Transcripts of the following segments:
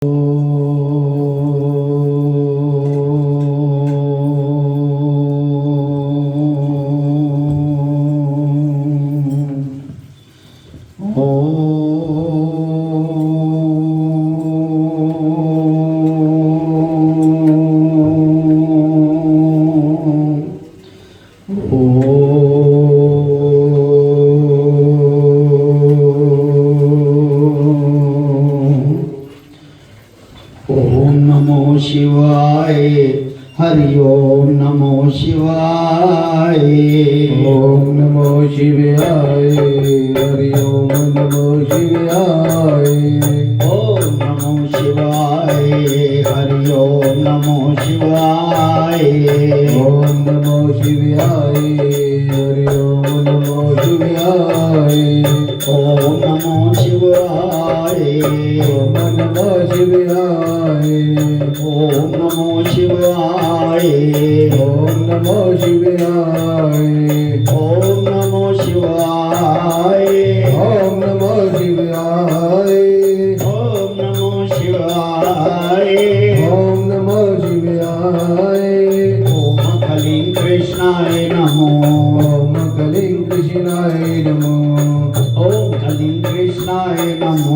ओम नमो शिवाय। हरि ओम नमो शिवाय। ओम नमो शिवाय। हरि ओम नमो शिवाय। ओम नमो शिवाय। हरि ओम नमो शिवाय। ओम नमो शिवाय। हरि ओम नमो शिवाय। ओम नमो शिवाय। ओम नमो शिवाय। ओम नमो शिवाय। ओम नमो शिवाय। ओम नमो शिवाय। ओम नमो शिवाय। ओम नमो शिवाय। ओम नमो शिवाय। ओम कलिं कृष्णाय नमो। ओम कलिं कृष्णाय नमो। ओम कलिं कृष्णाय नमो।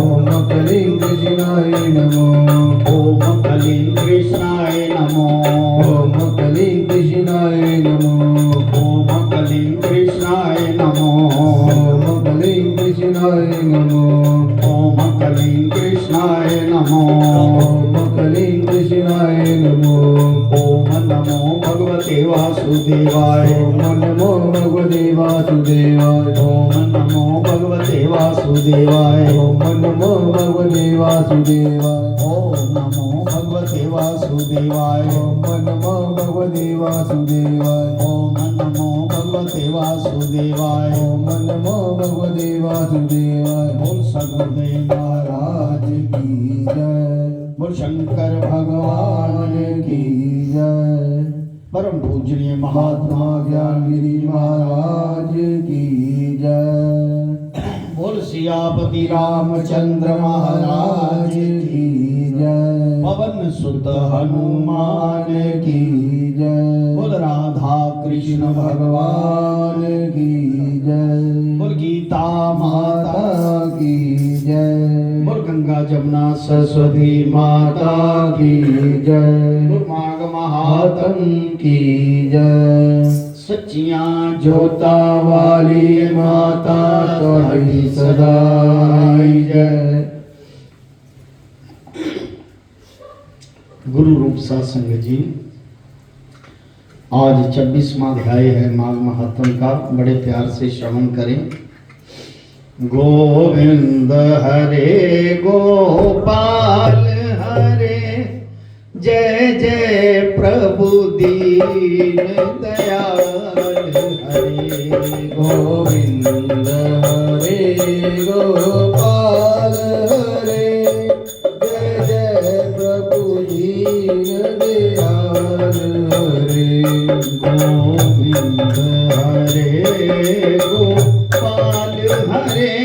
ओम कलिं कृष्णाय नमो। ओम कलिं कृष्णाय नमो। ओम कलिं कृष्णाय नमो। ओम कलिं कृष्णाय नमो। ओम कलिं कृष्णाय नमो। ओम कलिं कृष्णाय नमो। ओम कलिं कृष्णाय नमो। ओम नमो भगवते वासुदेवाय। ओम नमो भगवते वासुदेवाय। ओम नमो भगवते वासुदेवाय। ओम नमो भगवते वासुदेवाय। ओम नमो भगवते वासुदेवाय। ओम नमो भगवते वासुदेवाय। ओम नमो भगवते वासुदेवाय। ओम नमो भगवते वासुदेवाय। बोल सगुरुदेव महाराज महाराज की जय। बोल शंकर भगवान भगवान की की। जय। परम पूजनीय महात्मा महात्मा ज्ञानगिरी महाराज की जय। बोल सियापति रामचंद्र महाराज की। जय। पवन सुत हनुमान की। जय। बोल राधा कृष्ण भगवान भगवान की जय। बोल गीता माता माता की जय। बोल गंगा जमुना सरस्वती माता की जय। बोल माघ महात्म मातम की जय। सच्चियां जोता वाली माता तुम्हारी सदा जय। गुरु रूप सत्संग जी, आज 26वां अध्याय है माघ महात्म का। बड़े प्यार से श्रवण करें। गोविंद हरे गोपाल हरे, जय जय प्रभु दीन दयाल हरे। गोविंद हरे गोपाल हरे, जय जय प्रभु दीन दयाल हरे। गोविंद हरे गोपाल हरे,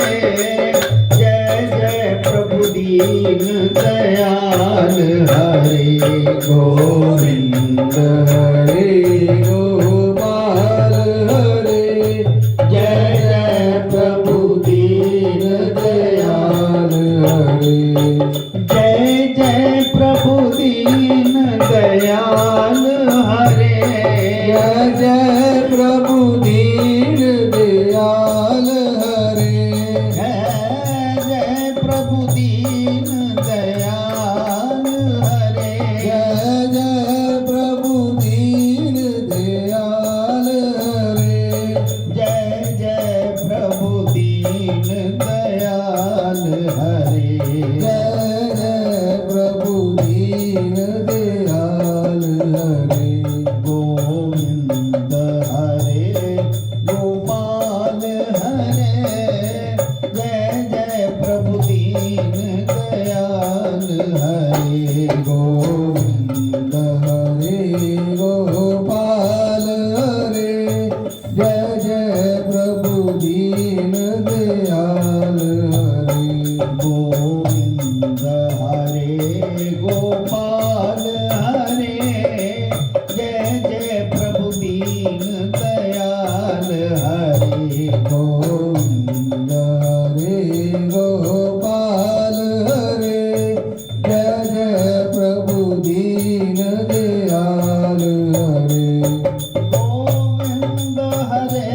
जय जय प्रभु दीन दयाल हरे। गोविंद हरे गोपाल हरे, जय जय प्रभु दीन दयाल हरे। जय जय प्रभु दीन दयाल हरे। जय जय प्रभु दीन दयाल हरे। जय जय प्रभु दीन दयाल हरे। जय जय प्रभु दीन दयाल हरे। जय जय प्रभु दीन दयाल हरे। जय जय प्रभु दीन दयाल हरे। गोविंद हरे गोपाल हरे, जय जय प्रभु दीन दयाल हरे। गोविंद हरे गोपाल हरे, जय जय प्रभु दीन दयाल हरे। गोविंद हरे हरे गोपाल हरे, जय जय प्रभु दीन दयाल हरे। गोविंद हरे गोपाल हरे, जय जय प्रभु दीन दयाल हरे। गोविंद हरे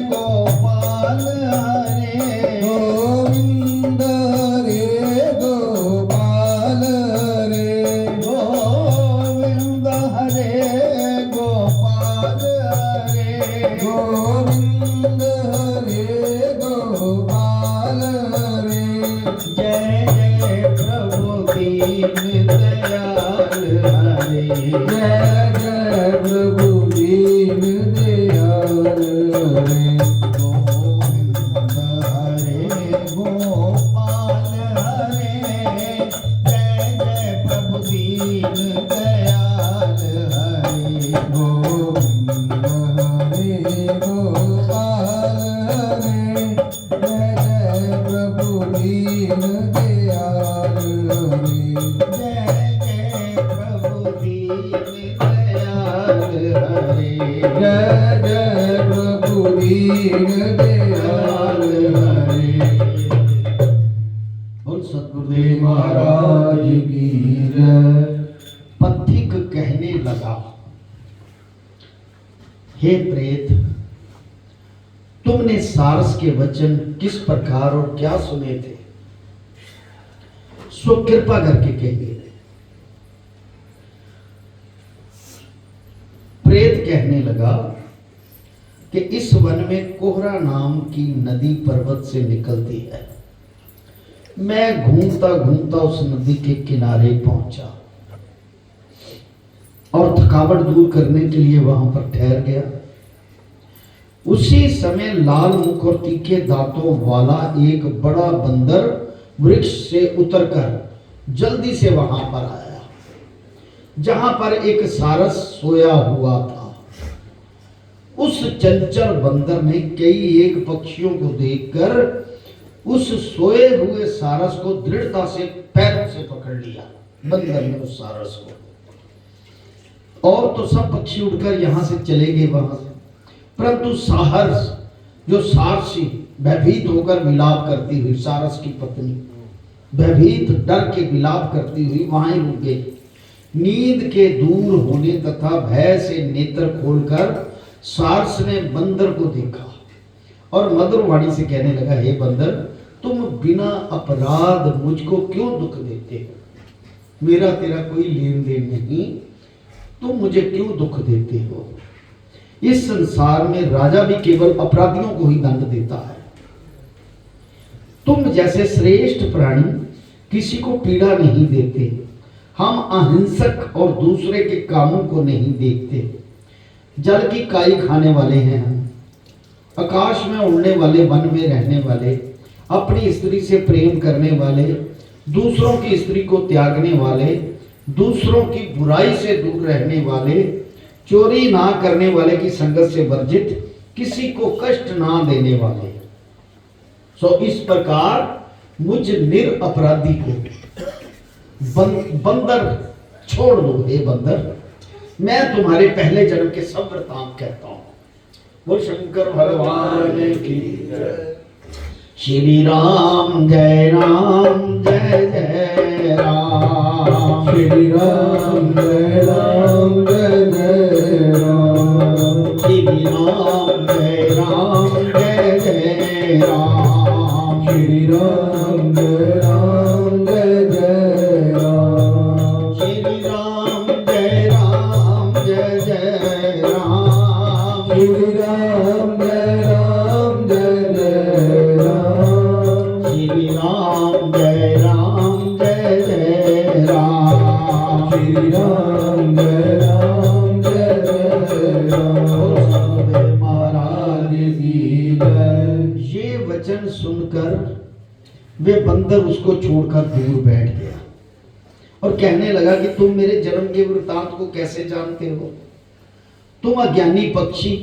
गोपाल हरे, गोविंद हरे गोपाल हरे, गोविंद हरे गोपाल हरे, गोविंद हरे गोपाल हरे। जय जय प्रभु दीन दयाल हरे। जय जय प्रभु दीन दयाल हरे। गोविंद हरे गोपाल हरे, जय जय प्रभु दीन दयाल हरे। गोविंद हरे गोपाल हरे, जय जय प्रभु दीन दयाल हरे। जय जय प्रभु दीन दयाल हरे। जय जय प्रभु दीन दयाल हरे। बोल सतगुरुदेव महाराज की जय। पथिक कहने लगा, हे प्रेत, तुमने सारस के वचन किस प्रकार और क्या सुने थे, सो कृपा करके कहिए। प्रेत कहने लगा कि इस वन में कोहरा नाम की नदी पर्वत से निकलती है। मैं घूमता घूमता उस नदी के किनारे पहुंचा और थकावट दूर करने के लिए वहां पर ठहर गया। उसी समय लाल मुख और तीखे दांतों वाला एक बड़ा बंदर वृक्ष से उतरकर जल्दी से वहां पर आया, जहां पर एक सारस सोया हुआ था। उस चंचल बंदर ने कई एक पक्षियों को देखकर उस सोए हुए सारस को दृढ़ता से पैरों से पकड़ लिया। बंदर ने उस सारस को, और तो सब पक्षी उड़कर यहां से चले गए वहां से, परंतु साहस जो सारसी भयभीत होकर विलाप करती हुई, सारस की पत्नी भयभीत डर के विलाप करती हुई वहां ही रुक गई। नींद के दूर होने तथा भय से नेत्र खोलकर सारस ने बंदर को देखा और मधुर वाणी से कहने लगा, हे बंदर, तुम बिना अपराध मुझको क्यों दुख देते हो? मेरा तेरा कोई लेन देन नहीं, तुम मुझे क्यों दुख देते हो? इस संसार में राजा भी केवल अपराधियों को ही दंड देता है। तुम जैसे श्रेष्ठ प्राणी किसी को पीड़ा नहीं देते। हम अहिंसक और दूसरे के कामों को नहीं देखते। जल की काई खाने वाले हैं हम, आकाश में उड़ने वाले, वन में रहने वाले, अपनी स्त्री से प्रेम करने वाले, दूसरों की स्त्री को त्यागने वाले, दूसरों की बुराई से दूर रहने वाले, चोरी ना करने वाले की संगत से वर्जित, किसी को कष्ट ना देने वाले। सो इस प्रकार मुझ निरपराधी को बंदर छोड़ दो। हे बंदर, मैं तुम्हारे पहले जन्म के सब वृतांत कहता हूं। वो शंकर भगवान की जय। श्री राम जय राम जय जय राम। श्री राम जय राम जय जय राम। श्री राम जय राम जय जय राम। श्री राम जय राम जय जय राम। श्री राम जय राम जय जय राम। श्री राम जय राम जय जय राम। श्री राम जय राम जय जय राम। श्री राम जय राम जय जय राम। महाराज की जय। ये वचन सुनकर वे बंदर उसको छोड़कर दूर बैठ गया और कहने लगा कि तुम मेरे जन्म के वृतांत को कैसे जानते हो? तुम अज्ञानी पक्षी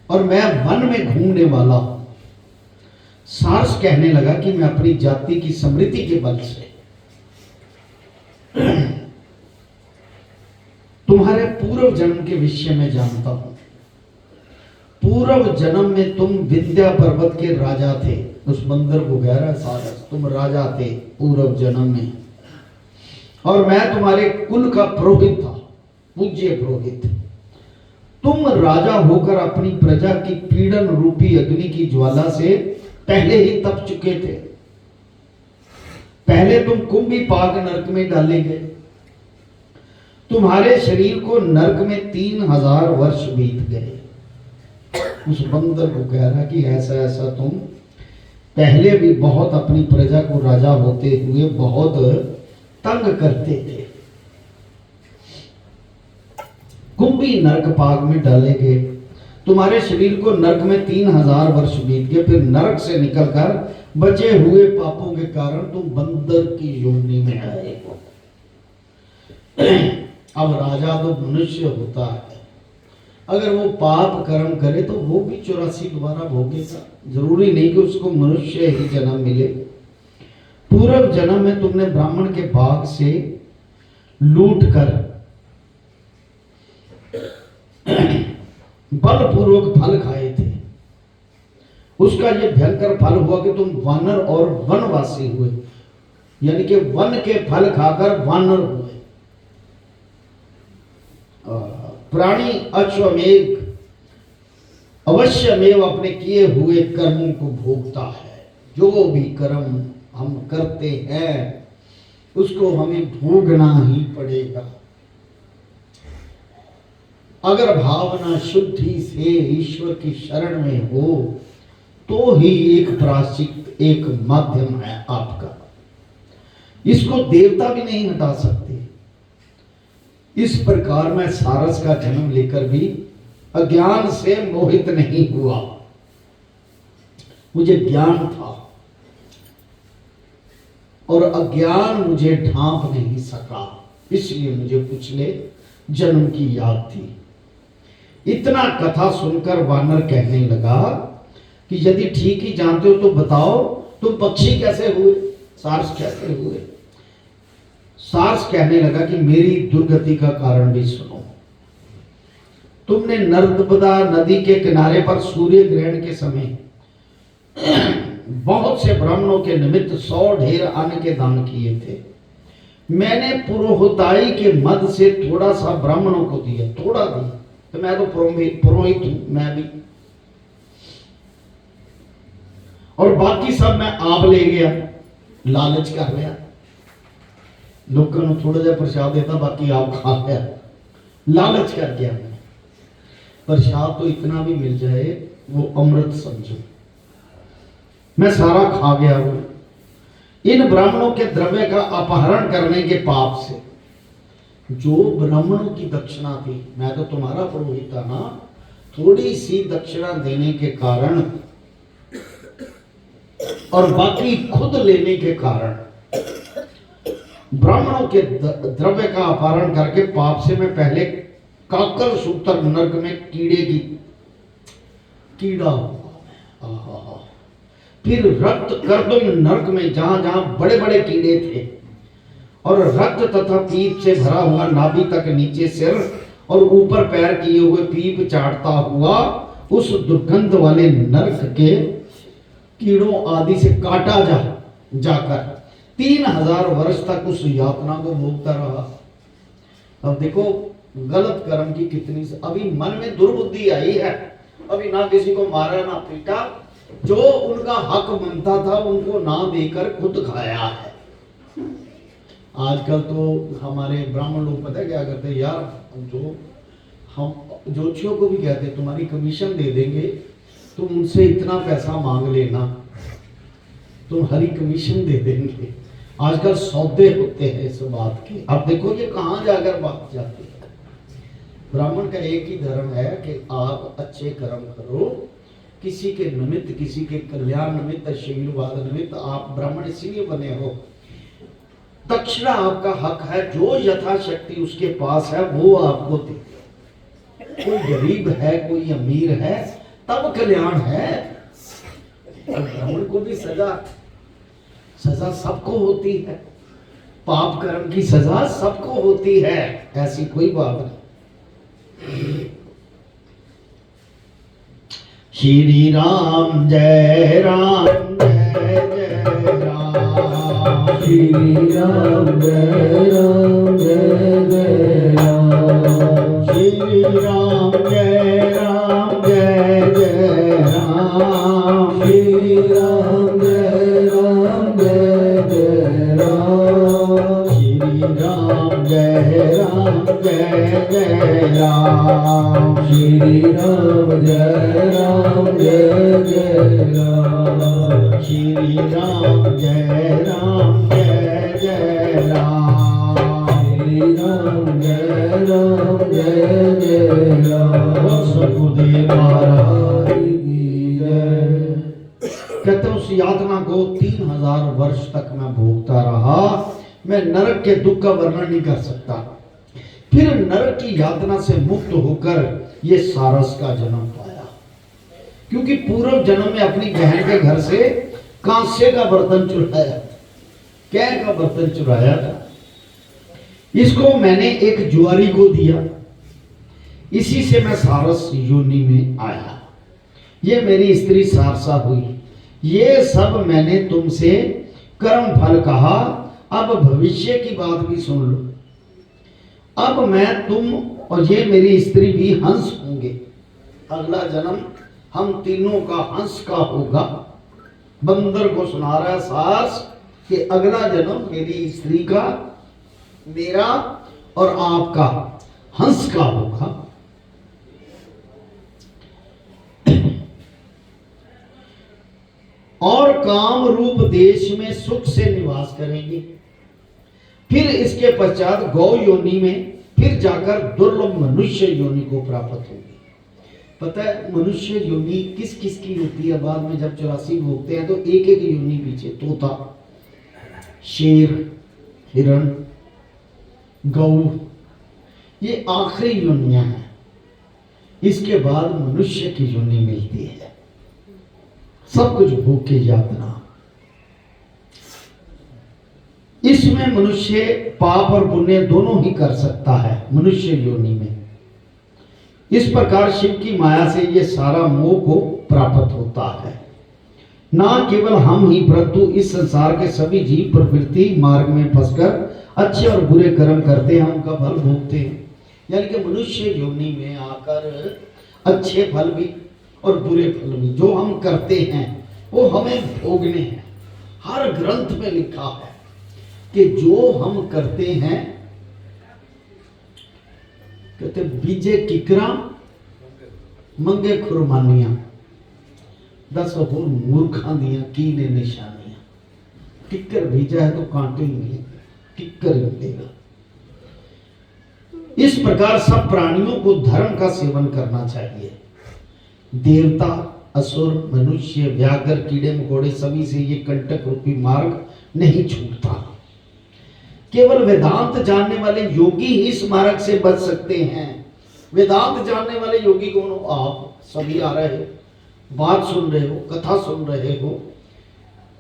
और मैं वन में घूमने वाला हूं। सारस कहने लगा कि मैं अपनी जाति की समृद्धि के बल से तुम्हारे पूर्व जन्म के विषय में जानता हूं। पूर्व जन्म में तुम विंध्या पर्वत के राजा थे। उस बंदर को कह रहा है सारस, तुम राजा थे पूर्व जन्म में, और मैं तुम्हारे कुल का पुरोहित था, पूज्य पुरोहित। तुम राजा होकर अपनी प्रजा की पीड़न रूपी अग्नि की ज्वाला से पहले ही तप चुके थे। पहले तुम कुंभी पाक नरक में डाले गए। तुम्हारे शरीर को नरक में 3000 वर्ष बीत गए। उस बंदर को कह रहा कि ऐसा ऐसा तुम पहले भी बहुत अपनी प्रजा को राजा होते हुए बहुत तंग करते थे। कुंभी नरक पाक में डाले गए। तुम्हारे शरीर को नरक में 3000 वर्ष बीत गए। फिर नरक से निकलकर बचे हुए पापों के कारण तुम बंदर की योनि में आए हो। अब राजा तो मनुष्य होता है, अगर वो पाप कर्म करे तो वो भी 84 दोबारा भोगेगा। जरूरी नहीं कि उसको मनुष्य ही जन्म मिले। पूर्व जन्म में तुमने ब्राह्मण के भाग से लूट कर बलपूर्वक फल खाए थे। उसका ये भयंकर फल हुआ कि तुम वानर और वनवासी हुए, यानी कि वन के फल खाकर वानर हुए। प्राणी अश्वमेध अवश्यमेव अपने किए हुए कर्मों को भोगता है। जो भी कर्म हम करते हैं उसको हमें भोगना ही पड़ेगा। अगर भावना शुद्धि से ईश्वर की शरण में हो तो ही एक प्रायश्चित, एक माध्यम है आपका। इसको देवता भी नहीं हटा सकते। इस प्रकार मैं सारस का जन्म लेकर भी अज्ञान से मोहित नहीं हुआ। मुझे ज्ञान था और अज्ञान मुझे ढांप नहीं सका, इसलिए मुझे पिछले जन्म की याद थी। इतना कथा सुनकर वानर कहने लगा कि यदि ठीक ही जानते हो तो बताओ तुम पक्षी कैसे हुए, सारस कैसे हुए। सारस कहने लगा कि मेरी दुर्गति का कारण भी सुनो। तुमने नर्मदा नदी के किनारे पर सूर्य ग्रहण के समय बहुत से ब्राह्मणों के निमित्त 100 ढेर अन्न के दान किए थे। मैंने पुरोहिताई के मद से थोड़ा सा ब्राह्मणों को दिया, थोड़ा दिया, तो मैं तो पुरोहित हूं, मैं भी, और बाकी सब मैं आप ले गया, लालच कर लिया। लोगों को थोड़ा जा प्रसाद देता, बाकी आप खा लिया, लालच कर गया मैं। प्रसाद तो इतना भी मिल जाए वो अमृत समझो, मैं सारा खा गया हूं। इन ब्राह्मणों के द्रव्य का अपहरण करने के पाप से, जो ब्राह्मणों की दक्षिणा थी, मैं तो तुम्हारा पुरोहित था ना, थोड़ी सी दक्षिणा देने के कारण और बाकी खुद लेने के कारण ब्राह्मणों के द्रव्य का अपहरण करके पाप से मैं पहले काकल सूत्र नरक में कीड़ा हुआ। फिर रक्त कर्दम नरक में जहां जहां बड़े बड़े कीड़े थे, और रक्त तथा पीप से भरा हुआ नाभि तक नीचे सिर और ऊपर पैर किए हुए पीप चाटता हुआ उस दुर्गंध वाले नरक के कीड़ों आदि से काटा जाकर 3000 वर्ष तक उस यातना को भोगता रहा। अब देखो गलत कर्म की कितनी, अभी मन में दुर्बुद्धि आई है, अभी ना किसी को मारा ना पीटा, जो उनका हक बनता था उनको ना देकर खुद खाया है। आजकल तो हमारे ब्राह्मण लोग पता है क्या करते हैं यार, जो हम ज्योतिषियों को भी कहते हैं तुम्हारी कमीशन दे देंगे, तुम उनसे इतना पैसा मांग लेना, तुम हरी कमीशन दे देंगे। आजकल सौदे होते हैं इस बात के। अब देखो ये कहां जाकर बात जाती है। ब्राह्मण का एक ही धर्म है कि आप अच्छे कर्म करो, किसी के निमित्त, किसी के कल्याण निमित्त, आशीर्वाद निमित्त आप ब्राह्मण इसीलिए बने हो। दक्षिणा आपका हक है, जो यथाशक्ति उसके पास है वो आपको दे। कोई गरीब है, कोई अमीर है, तब कल्याण है। ब्राह्मण को भी सजा सबको होती है। पाप कर्म की सजा सबको होती है, ऐसी कोई बात नहीं। श्री राम जय राम जय जय राम, श्री राम जय राम जय जय राम, श्री राम जय राम जय जय राम, श्री राम जय राम जय जय राम, श्री राम जय राम जय जय राम, श्री राम जय राम जय जय राम, श्री राम जय राम जय जय राम, श्री राम जय राम जय जय राम। सतगुरुदेव महाराज की जय। कहते उस यातना को 3000 वर्ष तक मैं भोगता रहा, मैं नरक के दुख का वर्णन नहीं कर सकता। फिर नरक की यातना से मुक्त होकर ये सारस का जन्म पाया, क्योंकि पूर्व जन्म में अपनी बहन के घर से कांसे का बर्तन चुराया, क्या का बर्तन चुराया था। इसको मैंने एक जुआरी को दिया, इसी से मैं सारस योनि में आया। ये मेरी स्त्री सारसा हुई। ये सब मैंने तुमसे कर्म फल कहा, अब भविष्य की बात भी सुन लो। अब मैं, तुम और ये मेरी स्त्री भी हंस होंगे। अगला जन्म हम तीनों का हंस का होगा। बंदर को सुना रहा है सास कि अगला जन्म मेरी स्त्री का, मेरा और आपका हंस का होगा। और काम रूप देश में सुख से निवास करेंगे। फिर इसके पश्चात गौ योनि में, फिर जाकर दुर्लभ मनुष्य योनि को प्राप्त होगी। पता है मनुष्य योनि किस किस की होती है? बाद में जब 84 भोगते हैं तो एक एक योनि पीछे, तोता, शेर, हिरण, गौ, ये आखिरी योनियां हैं। इसके बाद मनुष्य की योनि मिलती है, सब कुछ भोग की यातना। इसमें मनुष्य पाप और पुण्य दोनों ही कर सकता है मनुष्य योनि में। इस प्रकार शिव की माया से ये सारा मोह को प्राप्त होता है। ना केवल हम ही परंतु इस संसार के सभी जीव प्रवृत्ति मार्ग में फंसकर अच्छे और बुरे कर्म करते हैं, उनका फल भोगते हैं। यानी कि मनुष्य योनि में आकर अच्छे फल भी और बुरे फल भी जो हम करते हैं वो हमें भोगने हैं। हर ग्रंथ में लिखा है कि जो हम करते हैं, कहते बीजे किकरा मंगे खुरमानियां, 10 होर मूर्खा दिया की ने निशानियां। किक्कर बीजा है तो कांटे ही मिलेंगे, किक्कर ही मिलेगा। इस प्रकार सब प्राणियों को धर्म का सेवन करना चाहिए। देवता, असुर, मनुष्य, व्याघ्र, कीड़े मकोड़े सभी से ये कंटक रूपी मार्ग नहीं छूटता। केवल वेदांत जानने वाले योगी ही इस मार्ग से बच सकते हैं। वेदांत जानने वाले योगी कौन हो? आप सभी आ रहे हो, बात सुन रहे हो, कथा सुन रहे हो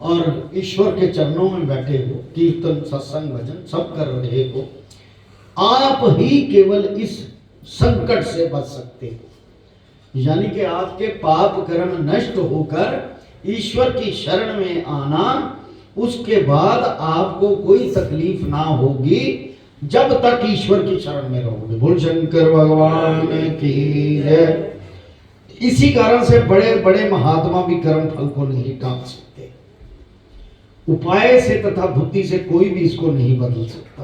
और ईश्वर के चरणों में बैठे हो, कीर्तन, सत्संग, भजन सब कर रहे हो। आप ही केवल इस संकट से बच सकते हो। यानी कि आपके पाप कर्म नष्ट होकर ईश्वर की शरण में आना, उसके बाद आपको कोई तकलीफ ना होगी जब तक ईश्वर की शरण में रहोगे। बोल शंकर भगवान की जय। इसी कारण से बड़े बड़े महात्मा भी कर्म फल को नहीं टाल सकते। उपाय से तथा बुद्धि से कोई भी इसको नहीं बदल सकता।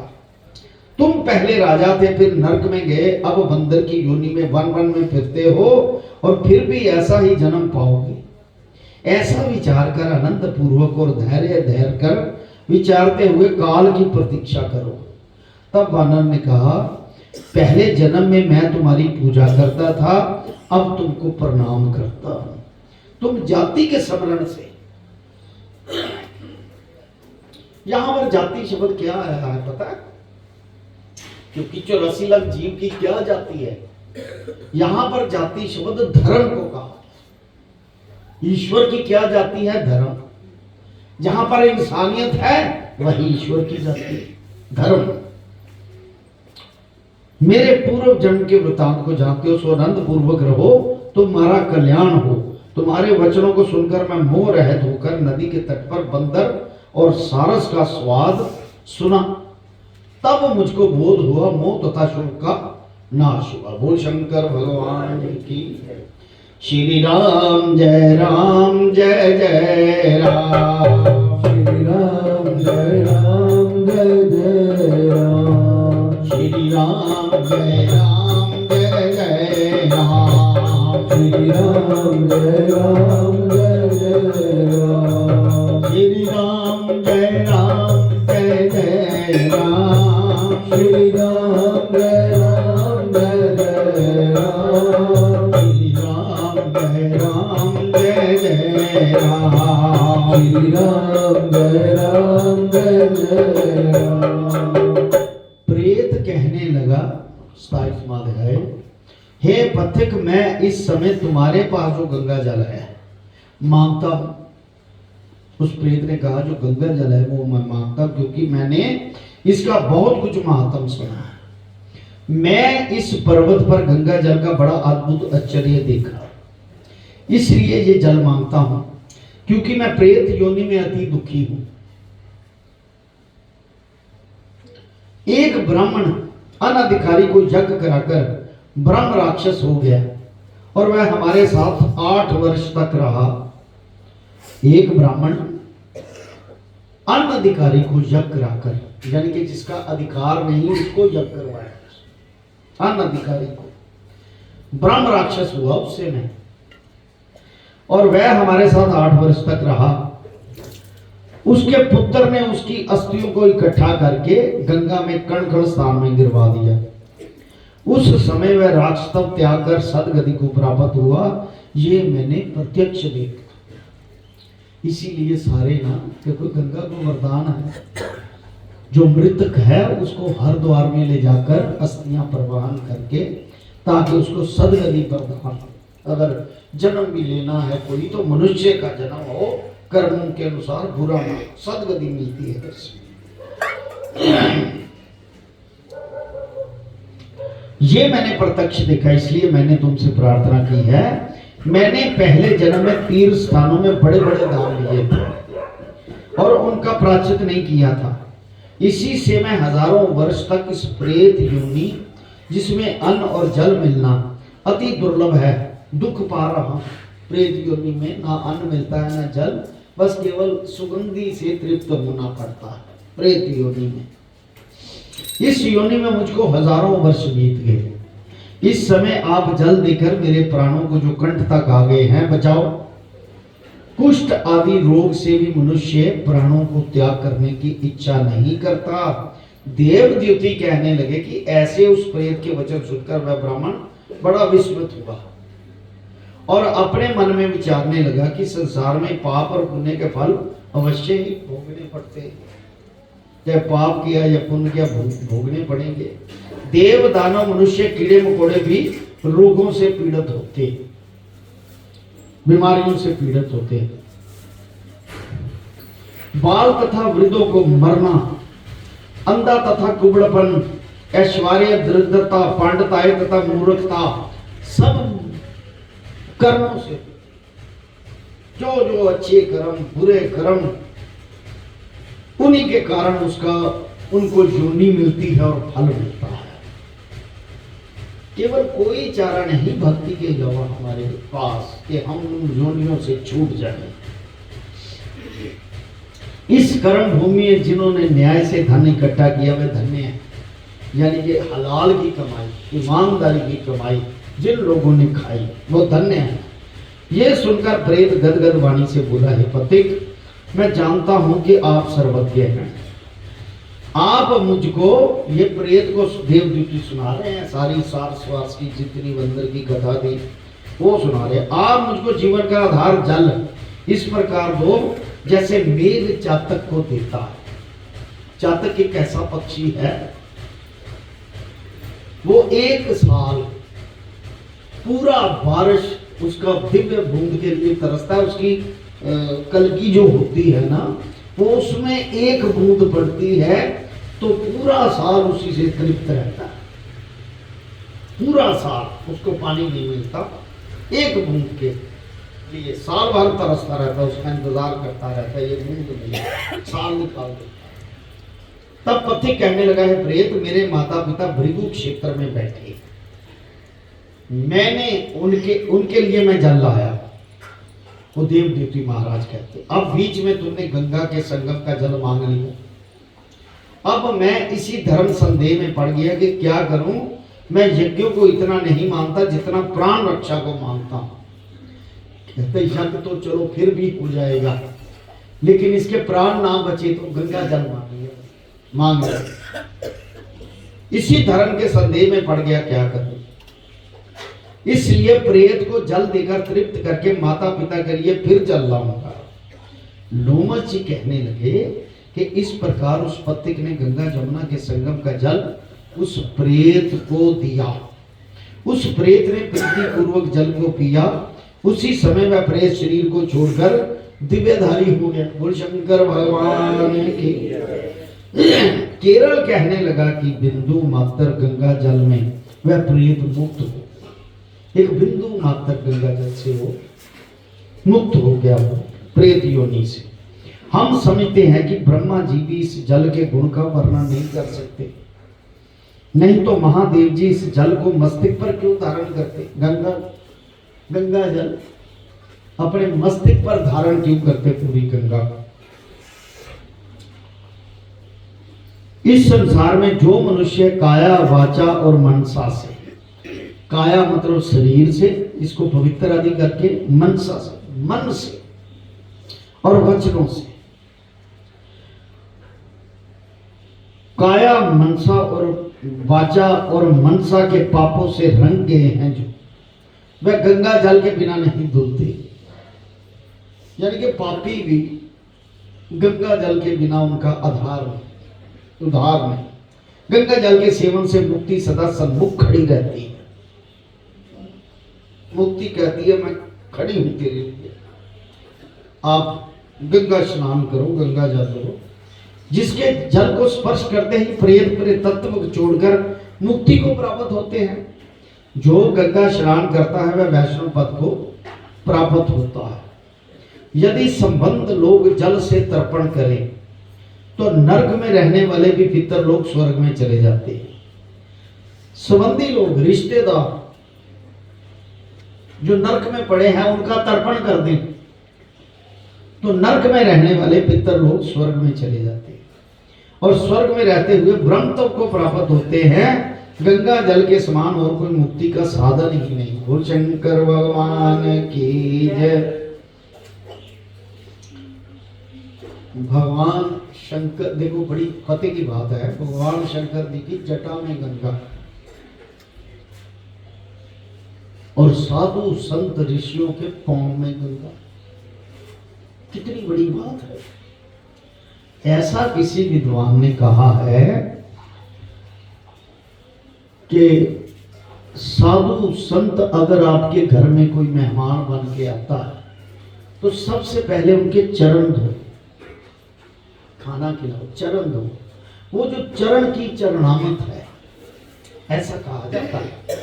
तुम पहले राजा थे, फिर नरक में गए, अब बंदर की योनि में वन वन में फिरते हो और फिर भी ऐसा ही जन्म पाओगे। ऐसा विचार कर आनंद पूर्वक और धैर्य धैर्य कर विचारते हुए काल की प्रतीक्षा करो। तब वानर ने कहा, पहले जन्म में मैं तुम्हारी पूजा करता था, अब तुमको प्रणाम करता हूं। तुम जाति के स्मरण से, यहां पर जाति शब्द क्या आया है पता है? क्योंकि 84 लाख जीव की क्या जाति है? यहां पर जाति शब्द धर्म को कहा। ईश्वर की क्या जाति है? धर्म। जहां पर इंसानियत है वही ईश्वर की जाति है। धर्म। मेरे पूर्व जन्म के वृतांत को जानते हो, सो आनंद पूर्वक रहो, तुम्हारा कल्याण हो। तुम्हारे वचनों को सुनकर मैं मोह रहित होकर नदी के तट पर बंदर और सारस का स्वाद सुना। तब मुझको बोध हुआ मोह तथा शुभ का नाश हुआ। बोल शंकर भगवान की। श्री राम जय जय राम। श्री राम जय जय राम। श्री राम जय जय राम। श्री राम जय जय राम। श्री राम जय जय राम। श्री राम जय जय राम। श्री राम जय जय राम। श्री राम जय जय राम। प्रेत कहने लगा, 27वां अध्याय, हे पथिक, मैं इस समय तुम्हारे पास जो गंगा जल है मांगता हूं। उस प्रेत ने कहा जो गंगा जल है वो मैं मांगता हूं, क्योंकि मैंने इसका बहुत कुछ महात्म सुना है। मैं इस पर्वत पर गंगा जल का बड़ा अद्भुत आश्चर्य देखा, इसलिए ये जल मांगता हूं, क्योंकि मैं प्रेत योनि में अति दुखी हूं। एक ब्राह्मण अनधिकारी को यज्ञ कराकर ब्रह्म राक्षस हो गया और वह हमारे साथ 8 वर्ष तक रहा। एक ब्राह्मण अनधिकारी को यज्ञ कराकर, यानी कि जिसका अधिकार नहीं उसको यज्ञ करवाया, अनधिकारी को ब्रह्म राक्षस हुआ उससे नहीं, और वह हमारे साथ 8 वर्ष तक रहा। उसके पुत्र ने उसकी अस्थियों को इकट्ठा करके गंगा में कण कण स्थान में गिरवा दिया। उस समय वह राक्षसत्व त्याग कर सदगति को प्राप्त हुआ। ये मैंने प्रत्यक्ष देखा। इसीलिए सारे ना, देखो गंगा को वरदान है, जो मृतक है उसको हरिद्वार में ले जाकर अस्थियां प्रवाहन करके, ताकि उसको सदगति प्रदान, अगर जन्म भी लेना है कोई तो मनुष्य का जन्म हो, कर्मों के अनुसार बुरा ना, सदगति मिलती है। ये मैंने प्रत्यक्ष देखा, इसलिए मैंने तुमसे प्रार्थना की है। मैंने पहले जन्म में तीर्थ स्थानों में बड़े बड़े दान लिए थे और उनका प्रायश्चित नहीं किया था। इसी से मैं हजारों वर्ष तक इस प्रेत योनि, जिसमें अन्न और जल मिलना अति दुर्लभ है, दुख पा रहा हूं। प्रेत योनि में ना अन्न मिलता है ना जल, बस केवल सुगंधी से तृप्त होना पड़ता है प्रेत योनि में। इस योनि में मुझको हजारों वर्ष बीत गए। इस समय आप जल देकर मेरे प्राणों को जो कंठ तक आ गए हैं बचाओ। कुष्ठ आदि रोग से भी मनुष्य प्राणों को त्याग करने की इच्छा नहीं करता। देव द्युति कहने लगे कि ऐसे उस प्रेत के वचन सुनकर वह ब्राह्मण बड़ा विस्मित हुआ और अपने मन में विचारने लगा कि संसार में पाप और पुण्य के फल अवश्य ही भोगने पड़ते हैं। चाहे पाप किया या पुण्य किया भोगने पड़ेंगे। देव दानव मनुष्य कीड़े मकोड़े भी रोगों से पीड़ित होते, बीमारियों से पीड़ित होते। बाल तथा वृद्धों को मरना, अंधा तथा कुबड़पन, ऐश्वर्य, दरिद्रता, पांडिताई तथा मूर्खता, सब कर्मों से, जो जो अच्छे कर्म बुरे कर्म, उन्हीं के कारण उसका उनको योनि मिलती है और फल मिलता है। केवल कोई चारा नहीं भक्ति के अलावा हमारे पास कि हम उन योनियों से छूट जाएं। इस कर्म भूमि में जिन्होंने न्याय से धन इकट्ठा किया वे धन्य हैं, यानी कि हलाल की कमाई, ईमानदारी की कमाई जिन लोगों ने खाई वो धन्य है। ये सुनकर प्रेत गदगद वाणी से बोला, हे पथिक, मैं जानता हूं कि आप सर्वज्ञ हैं। आप मुझको, ये प्रेत को देवदूती सुना रहे हैं, सारी सार स्वास की जितनी बंदर की कथा थी वो सुना रहे हैं। आप मुझको जीवन का आधार जल इस प्रकार दो जैसे मेघ चातक को देता है। चातक एक ऐसा पक्षी है, वो 1 साल पूरा बारिश उसका दिव्य बूंद के लिए तरसता है। उसकी कलगी जो होती है ना, वो उसमें 1 बूंद पड़ती है तो पूरा साल उसी से तृप्त रहता है, पूरा साल उसको पानी नहीं मिलता, एक बूंद के लिए साल भर तरसता रहता है, उसका इंतजार करता रहता है, ये बूंद नहीं, साल निकाल देता है। तब पथिक कहने लगा है प्रेत, मेरे माता पिता भृगु क्षेत्र में बैठे, मैंने उनके लिए मैं जल लाया। वो देव देवती महाराज कहते, अब बीच में तुमने गंगा के संगम का जल मांग लिया, अब मैं इसी धर्म संदेह में पड़ गया कि क्या करूं। मैं यज्ञों को इतना नहीं मानता जितना प्राण रक्षा को मानता हूं। कहते यज्ञ तो चलो फिर भी हो जाएगा, लेकिन इसके प्राण ना बचे तो गंगा जल मांग लिया। इसी धर्म के संदेह में पड़ गया, क्या करूं। इसलिए प्रेत को जल देकर तृप्त करके माता पिता के लिए फिर जल लाऊंगा। लोमस जी कहने लगे कि इस प्रकार उस पथिक ने गंगा जमुना के संगम का जल उस प्रेत को दिया। उस प्रेत ने प्रीति पूर्वक जल को पिया। उसी समय वह प्रेत शरीर को छोड़कर दिव्यधारी हो गया। बोल शंकर भगवान की। केरल कहने लगा कि बिंदु मात्र गंगा जल में वह प्रेत मुक्त हो, एक बिंदु मात्र गंगा जल से वो मुक्त हो गया, वो प्रेत योनि से। हम समझते हैं कि ब्रह्मा जी भी इस जल के गुण का वर्णन नहीं कर सकते, नहीं तो महादेव जी इस जल को मस्तिष्क पर क्यों धारण करते। गंगा जल अपने मस्तिष्क पर धारण क्यों करते पूरी गंगा को। इस संसार में जो मनुष्य काया वाचा और मनसा से, काया मतलब शरीर से, इसको पवित्र आदि करके, मनसा से मन से और वचनों से, काया मनसा और वाचा और मनसा के पापों से रंग गए हैं जो, वह गंगा जल के बिना नहीं धुलते। यानी कि पापी भी गंगा जल के बिना उनका उद्धार नहीं। गंगा जल के सेवन से मुक्ति सदा सन्मुख खड़ी रहती है। मुक्ति कहती है मैं खड़ी हूं तेरे लिए, आप गंगा स्नान करो, गंगा जल लो। जिसके जल को स्पर्श करते ही प्रेत तत्व को छोड़कर मुक्ति को प्राप्त होते हैं। जो गंगा स्नान करता है वह वैष्णव पद को प्राप्त होता है। यदि संबंध लोग जल से तर्पण करें तो नरक में रहने वाले भी पितर लोग स्वर्ग में चले जाते हैं। संबंधी लोग, रिश्तेदार जो नरक में पड़े हैं उनका तर्पण कर दें तो नरक में रहने वाले पितर लोग स्वर्ग में चले जाते हैं और स्वर्ग में रहते हुए ब्रह्म तत्व को प्राप्त होते हैं। गंगा जल के समान और कोई मुक्ति का साधन ही नहीं। बोल शंकर भगवान की जय। भगवान शंकर, देखो बड़ी फतेह की बात है, भगवान शंकर जी की जटा में गंगा और साधु संत ऋषियों के पांव में गंगा, कितनी बड़ी बात है। ऐसा किसी विद्वान ने कहा है कि साधु संत अगर आपके घर में कोई मेहमान बन के आता है तो सबसे पहले उनके चरण धो, खाना खिलाओ, चरण धो। वो जो चरण की चरणामत है, ऐसा कहा जाता है,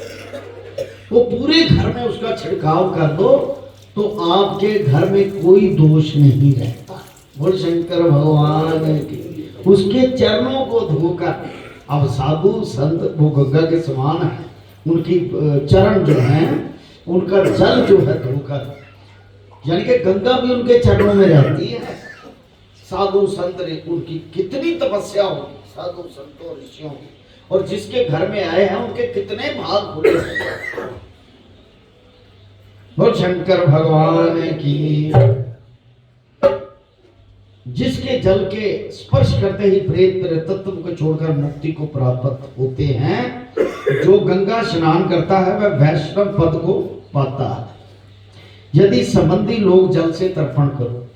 वो पूरे घर में उसका छिड़काव कर दो तो आपके घर में कोई दोष नहीं रहता। बोल शंकर भगवान की। उसके चरणों को धोकर, अब साधु संत वो गंगा के समान है, उनकी चरण जो है, उनका जल जो है धोकर, यानी कि गंगा भी उनके चरणों में रहती है। साधु संत ने, उनकी कितनी तपस्या होगी साधु संतों ऋषियों की, और जिसके घर में आए हैं उनके कितने भाग खुले हैं। बोल शंकर भगवान की। जिसके जल के स्पर्श करते ही प्रेत तत्व को छोड़कर मुक्ति को प्राप्त होते हैं। जो गंगा स्नान करता है वह वैष्णव पद को पाता है। यदि संबंधी लोग जल से तर्पण करो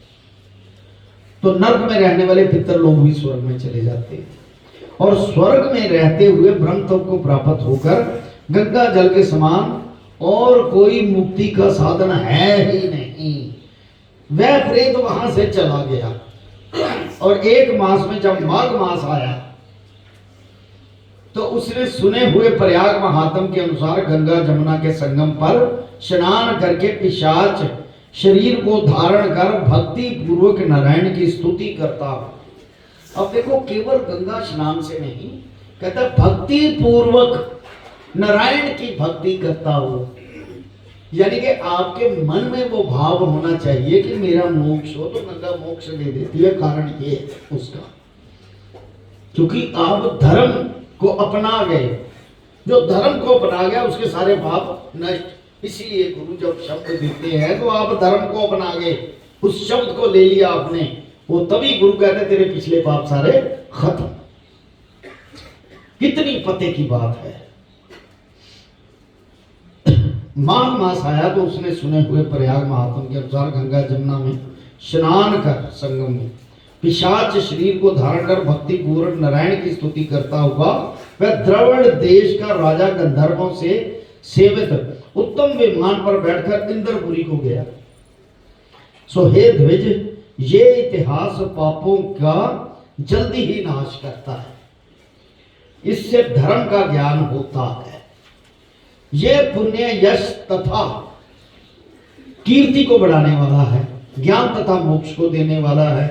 तो नर्क में रहने वाले पितर लोग भी स्वर्ग में चले जाते हैं और स्वर्ग में रहते हुए ब्रह्म तत्व को प्राप्त होकर गंगा जल के समान और कोई मुक्ति का साधन है ही नहीं। वह प्रेत वहां से चला गया और एक मास में जब माघ मास आया तो उसने सुने हुए प्रयाग महात्म के अनुसार गंगा जमुना के संगम पर स्नान करके पिशाच शरीर को धारण कर भक्ति पूर्वक नारायण की स्तुति करता हो। अब देखो, केवल गंगा स्नान से नहीं, कहता भक्ति पूर्वक नारायण की भक्ति करता हो। यानी कि आपके मन में वो भाव होना चाहिए कि मेरा मोक्ष हो, तो गंगा मोक्ष दे देती है। कारण ये है उसका, क्योंकि आप धर्म को अपना गए। जो धर्म को अपना गया उसके सारे पाप नष्ट। इसीलिए गुरु जब शब्द देते हैं तो आप धर्म को अपना गए, उस शब्द को ले लिया आपने, वो तभी गुरु कहते तेरे पिछले पाप सारे खत्म। कितनी पते की बात है। माघ मास आया तो उसने सुने हुए प्रयाग महात्म के अनुसार गंगा जमुना में स्नान कर संगम में पिशाच शरीर को धारण कर भक्ति पूर्वक नारायण की स्तुति करता हुआ वह द्रविड़ देश का राजा गंधर्वों से सेवित उत्तम विमान पर बैठकर इंद्रपुरी को गया। सो हे द्विज, ये इतिहास पापों का जल्दी ही नाश करता है, इससे धर्म का ज्ञान होता है। ये पुण्य यश तथा कीर्ति को बढ़ाने वाला है, ज्ञान तथा मोक्ष को देने वाला है।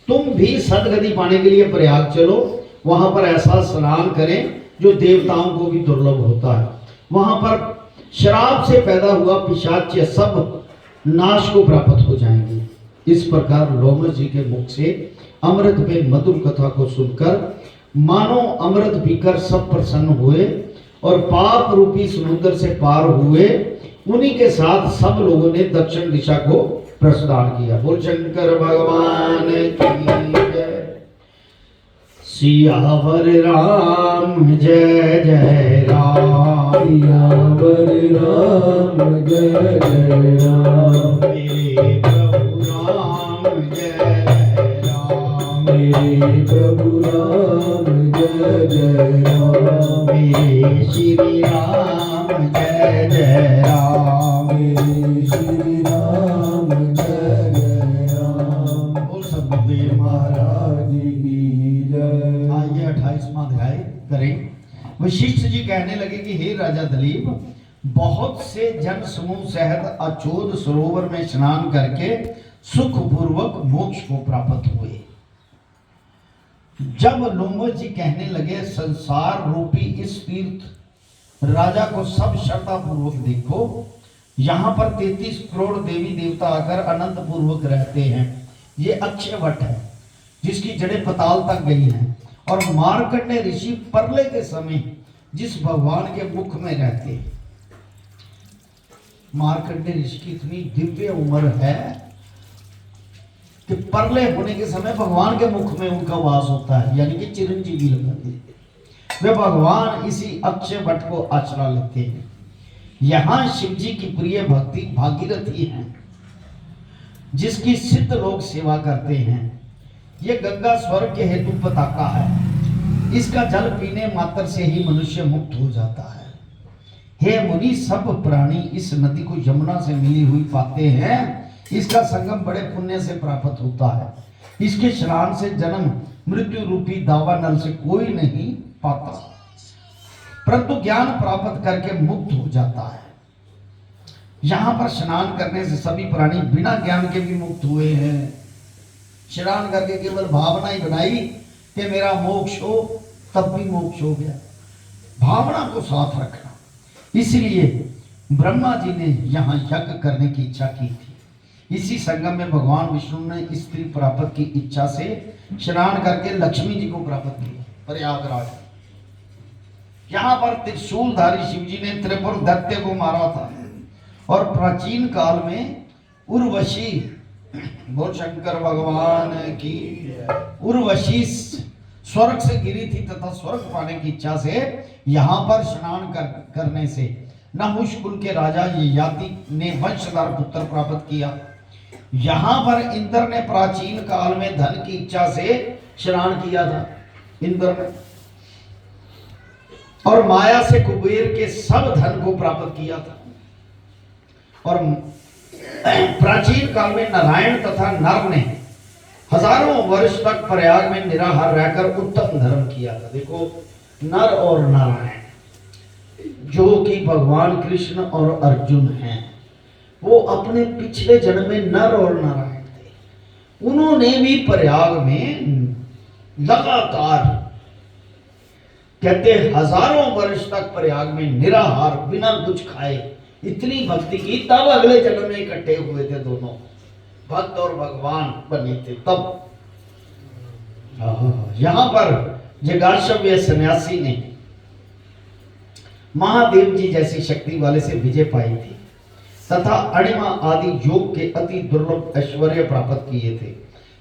तुम भी सदगति पाने के लिए प्रयाग चलो, वहां पर ऐसा स्नान करें जो देवताओं को भी दुर्लभ होता है। वहां पर शराब से पैदा हुआ पिशाच सब नाश को प्राप्त हो जाएंगे। इस प्रकार लोमस जी के मुख से अमृत में मधुर कथा को सुनकर मानो अमृत पीकर सब प्रसन्न हुए और पाप रूपी समुद्र से पार हुए। उन्हीं के साथ सब लोगों ने दक्षिण दिशा को प्रस्थान किया। बोल शंकर भगवान की जय। सियावर राम जय जय राम, सियावर राम जय जय राम, मेरे प्रभु राम जय जय राम, मेरे प्रभु राम जय जय राम, मेरे श्री राम जय जय राम, मेरे श्री राम जय जय राम। बोल सतगुरुदेव महाराज की जय। आइए 28वां अध्याय करें। वशिष्ठ जी कहने लगे कि हे राजा दिलीप, बहुत से जन समूह सहित अचोद सरोवर में स्नान करके सुख पूर्वक मोक्ष को प्राप्त हुए। जब लोमस जी कहने लगे संसार रूपी इस तीर्थ राजा को सब श्रद्धा पूर्वक देखो, यहाँ पर 33 करोड़ देवी देवता आकर अनंत पूर्वक रहते हैं। ये अक्षय वट है जिसकी जड़ें पताल तक गई हैं, और मार्कंडेय ऋषि परले के समय जिस भगवान के मुख में रहते हैं। मार्कंडेय ऋषि की इतनी दिव्य उम्र है कि परले होने के समय भगवान के मुख में उनका वास होता है, यानी कि चिरंजीवी लगाते हैं। वे भगवान इसी अक्षय वट को आश्रा लेते हैं। यहाँ शिव जी की प्रिय भक्ति भागीरथी है जिसकी सिद्ध लोग सेवा करते हैं। ये गंगा स्वर्ग के हेतु पताका है, इसका जल पीने मात्र से ही मनुष्य मुक्त हो जाता है। हे मुनि, सब प्राणी इस नदी को यमुना से मिली हुई पाते हैं। इसका संगम बड़े पुण्य से प्राप्त होता है। इसके स्नान से जन्म मृत्यु रूपी दावा नल से कोई नहीं पाता, परंतु ज्ञान प्राप्त करके मुक्त हो जाता है। यहाँ पर स्नान करने से सभी प्राणी बिना ज्ञान के भी मुक्त हुए हैं। स्नान करके केवल भावना ही बनाई कि मेरा मोक्ष हो, तब भी मोक्ष हो गया। भावना को साथ रखना, इसलिए ब्रह्मा जी ने यहाँ यज्ञ करने की इच्छा की थी। इसी संगम में भगवान विष्णु ने स्त्री प्राप्त की इच्छा से स्नान करके लक्ष्मी जी को प्राप्त किया। प्रयागराज यहाँ पर त्रिशूलधारी शिव जी ने त्रिपुर दैत्य को मारा था, और प्राचीन काल में उर्वशी, बोल शंकर भगवान की, उर्वशी स्वर्ग से गिरी थी तथा स्वर्ग पाने की इच्छा से यहाँ पर स्नान करने से नहुष कुल के राजा ययाति ने वंशधार पुत्र प्राप्त किया। यहाँ पर इंद्र ने प्राचीन काल में धन की इच्छा से स्नान किया था, इंद्र ने, और माया से कुबेर के सब धन को प्राप्त किया था। और प्राचीन काल में नारायण तथा नर ने हजारों वर्ष तक प्रयाग में निराहार रहकर उत्तम धर्म किया था। देखो, नर और नारायण, जो कि भगवान कृष्ण और अर्जुन हैं, वो अपने पिछले जन्म में नर और नारायण थे। उन्होंने भी प्रयाग में लगातार, कहते हजारों वर्ष तक प्रयाग में निराहार बिना कुछ खाए इतनी भक्ति की, तब अगले जन्म में इकट्ठे हुए थे दोनों, भक्त और भगवान बने थे तब। यहां पर जगार्षव्य सन्यासी ने महादेव जी जैसी शक्ति वाले से विजय पाई थी तथा अणिमा आदि योग के अति दुर्लभ ऐश्वर्य प्राप्त किए थे।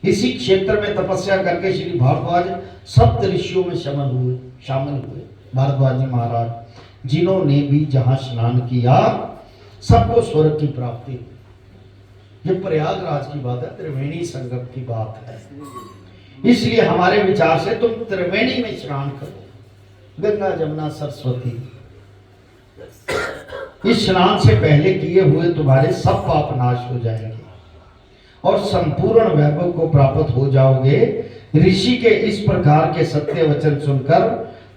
इसी क्षेत्र में तपस्या करके श्री भारद्वाज सप्त ऋषियों में शामिल हुए। भारद्वाज जी महाराज, जिन्होंने भी जहां स्नान किया सबको स्वर्ग की प्राप्ति हुई। ये प्रयागराज की बात है, त्रिवेणी संगम की बात है। इसलिए हमारे विचार से तुम त्रिवेणी में स्नान करो, गंगा जमुना सरस्वती। इस स्नान से पहले किए हुए तुम्हारे सब पाप नाश हो जाएंगे और संपूर्ण वैभव को प्राप्त हो जाओगे। ऋषि के इस प्रकार के सत्य वचन सुनकर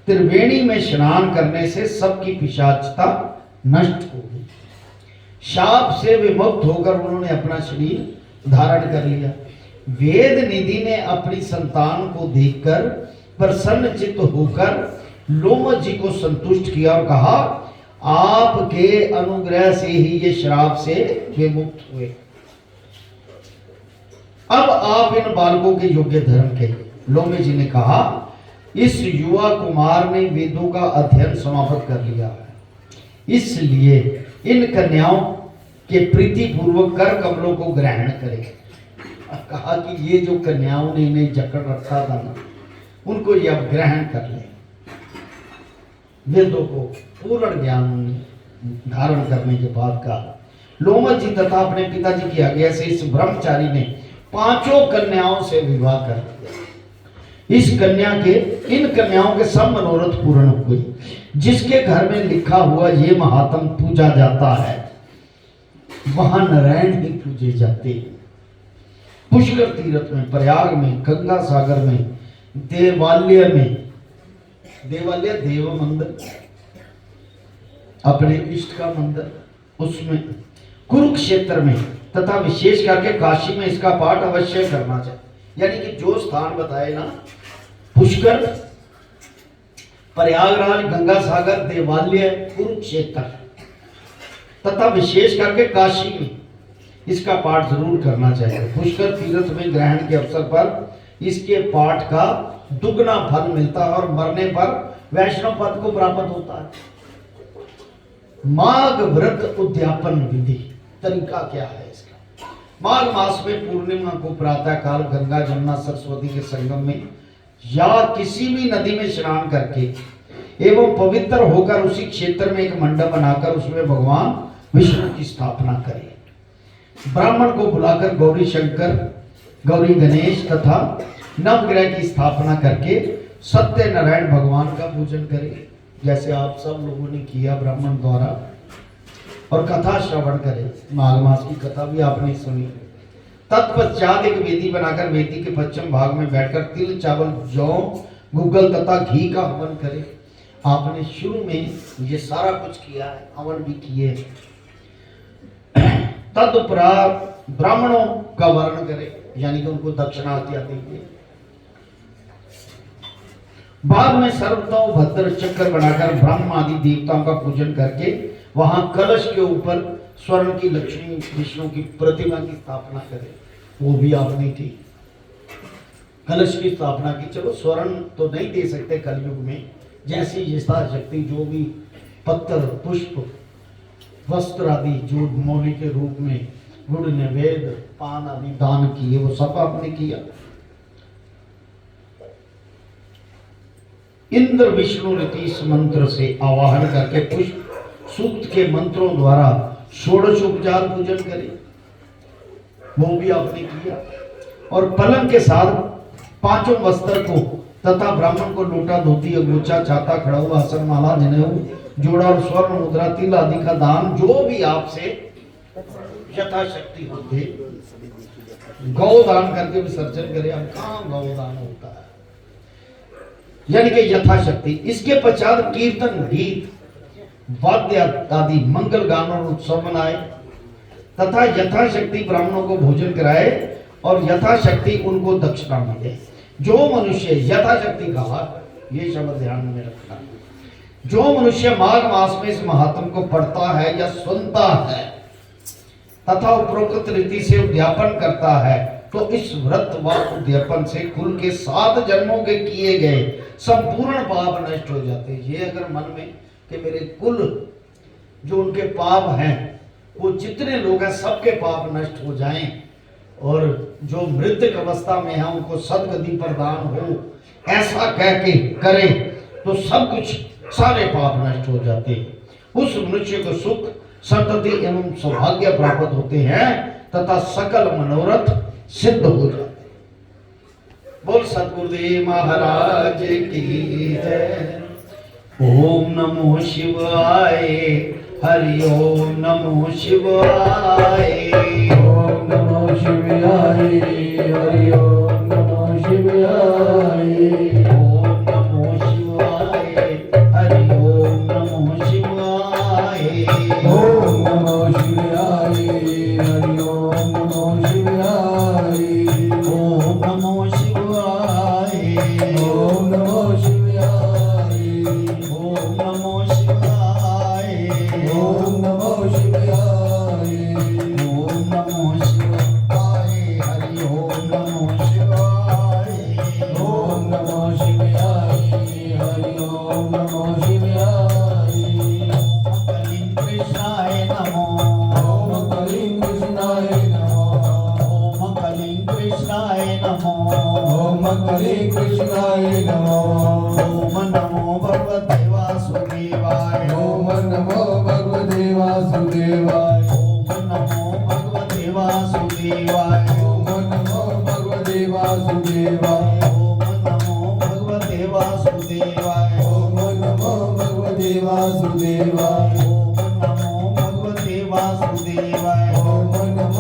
त्रिवेणी में स्नान करने से सबकी पिशाचता नष्ट होगी। शाप से विमुक्त होकर उन्होंने अपना शरीर धारण कर लिया। वेद निधि ने अपनी संतान को देखकर प्रसन्न चित्त होकर लोमश जी को संतुष्ट किया और कहा, आपके अनुग्रह से ही ये श्राप से विमुक्त हुए। अब आप इन बालकों के योग्य धर्म के। लोमश जी ने कहा, इस युवा कुमार ने वेदों का अध्ययन समाप्त कर लिया है, इसलिए इन कन्याओं के प्रीति पूर्वक कर कमलों को ग्रहण करें। कहा कि ये जो कन्याओं ने इन्हें जकड़ रखा था ना, उनको ये अब ग्रहण कर ले। वेदों को पूर्ण ज्ञान धारण करने के बाद कहा। लोमश जी तथा अपने पिताजी की आज्ञा से इस ब्रह्मचारी ने 5 कन्याओं से विवाह कर दिया। इन कन्याओं के सब मनोरथ पूर्ण हुए। जिसके घर में लिखा हुआ ये महात्म पूजा जाता है, वहां नारायण ही पूजे जाते हैं। पुष्कर तीर्थ में, प्रयाग में, गंगा सागर में, देवालय में, देवालय देव मंदिर, अपने इष्ट का मंदिर, उसमें कुरुक्षेत्र में तथा विशेष करके काशी में इसका पाठ अवश्य करना चाहिए। यानी कि जो स्थान बताए ना, पुष्कर, प्रयागराज, गंगा सागर, देवालय, कुरुक्षेत्र तथा विशेष करके काशी में इसका पाठ जरूर करना चाहिए। पुष्कर तीर्थ में ग्रहण के अवसर पर इसके पाठ का दुगना फल मिलता है और मरने पर वैष्णव पद को प्राप्त होता है। माघ व्रत उद्यापन विधि, तरीका क्या है इसका? माघ मास में पूर्णिमा को प्रातः काल गंगा जमुना सरस्वती के संगम में या किसी भी नदी में स्नान करके एवं पवित्र होकर उसी क्षेत्र में एक मंडप बनाकर उसमें भगवान विष्णु की स्थापना करें। ब्राह्मण को बुलाकर गौरी शंकर, गौरी गणेश तथा नवग्रह की स्थापना करके सत्यनारायण भगवान का पूजन करें, जैसे आप सब लोगों ने किया ब्राह्मण द्वारा, और कथा श्रवण करें। माघ मास की कथा भी आपने सुनी। तत्पश्चात एक वेदी बनाकर वेदी के पश्चिम भाग में बैठकर तिल, चावल, जौ, गुग्गल तथा घी का हवन करें। आपने शुरू में ये सारा कुछ किया है, हवन भी किए। तदुपरांत ब्राह्मणों का वर्ण करें, यानी कि उनको दक्षिणा इत्यादि दीजिए। बाद में सर्वतोभद्र चक्र बनाकर ब्रह्म आदि देवताओं का पूजन करके वहां कलश के ऊपर स्वर्ण की लक्ष्मी विष्णु की प्रतिमा की स्थापना करें। वो भी आपने की, कलश की स्थापना की। चलो स्वर्ण तो नहीं दे सकते कलयुग में, जैसी यथाशक्ति जो भी पत्थर, पुष्प, वस्त्र आदि जो मौली के रूप में गुड़, नैवेद्य, पान आदि दान किए, वो सब आपने किया। इंद्र विष्णु रीति मंत्र से आवाहन करके पुष्प सूक्त के मंत्रों द्वारा षोडशोपचार पूजन करें, वो भी आपने किया। और पलंग के साथ 5 वस्त्र को तथा ब्राह्मण को लोटा, धोती, अगोचा, छाता, खड़ाऊ, आसन, माला, जनेऊ, जोड़ा और स्वर्ण मुद्रा, तिल आदि का दान जो भी आपसे यथाशक्ति होते, गौ दान करके विसर्जन करें। अब कहाँ गौ दान होता है? यानी कि यथाशक्ति। इसके पश्चात कीर्तन, गीत, वाद्य आदि मंगल गान और उत्सव मनाए तथा यथाशक्ति ब्राह्मणों को भोजन कराए और यथाशक्ति उनको दक्षिणा मिले। जो मनुष्य यथाशक्ति कहा, ये शब्द ध्यान में रखना, जो मनुष्य माघ मास में इस महात्म को पढ़ता है या सुनता है तथा उपरोक्त रीति से उद्यापन करता है तो इस व्रत व उद्यापन से कुल के 7 जन्मों के किए गए संपूर्ण पाप नष्ट हो जाते हैं। ये अगर मन में कि मेरे कुल जो उनके पाप हैं, वो जितने लोग हैं सबके पाप नष्ट हो जाएं और जो मृतक अवस्था में है उनको सदगति प्रदान हो, ऐसा कह के करें तो सब कुछ सारे पाप नष्ट हो जाते हैं। उस मनुष्य को सुख, संतति एवं सौभाग्य प्राप्त होते हैं तथा सकल मनोरथ सिद्ध हो जाते हैं। बोल सतगुरुदेव महाराज की जय। ओम नमो शिवाय, हरि ओम नमो शिवाय। ओम नमो शिवाय, हरि ओम नमो शिवाय। ओम नमो शिवाय, हरि ओम नमो शिवाय। ओम नमो शिवाय, हरि ओम नमो शिवाय। ओम नमो शिवाय। ओम नमो शिवाय। ओम नमो शिवाय। ओम नमो शिवाय। ओम नमो शिवाय, हरि ओम नमो शिवाय। ओम नमो शिवाय, हरि ओम नमो शिवाय। ओम कलिं कृष्णाय नमो। ओम कलिं कृष्णाय नमो। ओम कलिं कृष्णाय नमो। ओम कलिं कृष्णाय नमो। ओम नमो भगवते वासुदेवाय। ओम नमो भगवते वासुदेवाय। ओम नमो भगवते वासुदेवाय। ओम नमो भगवते वासुदेवाय। ओम नमो भगवते वासुदेवाय। ओम नमो भगवते वासुदेवाय। ओम नमो भगवते वासुदेवाय। ओम नमो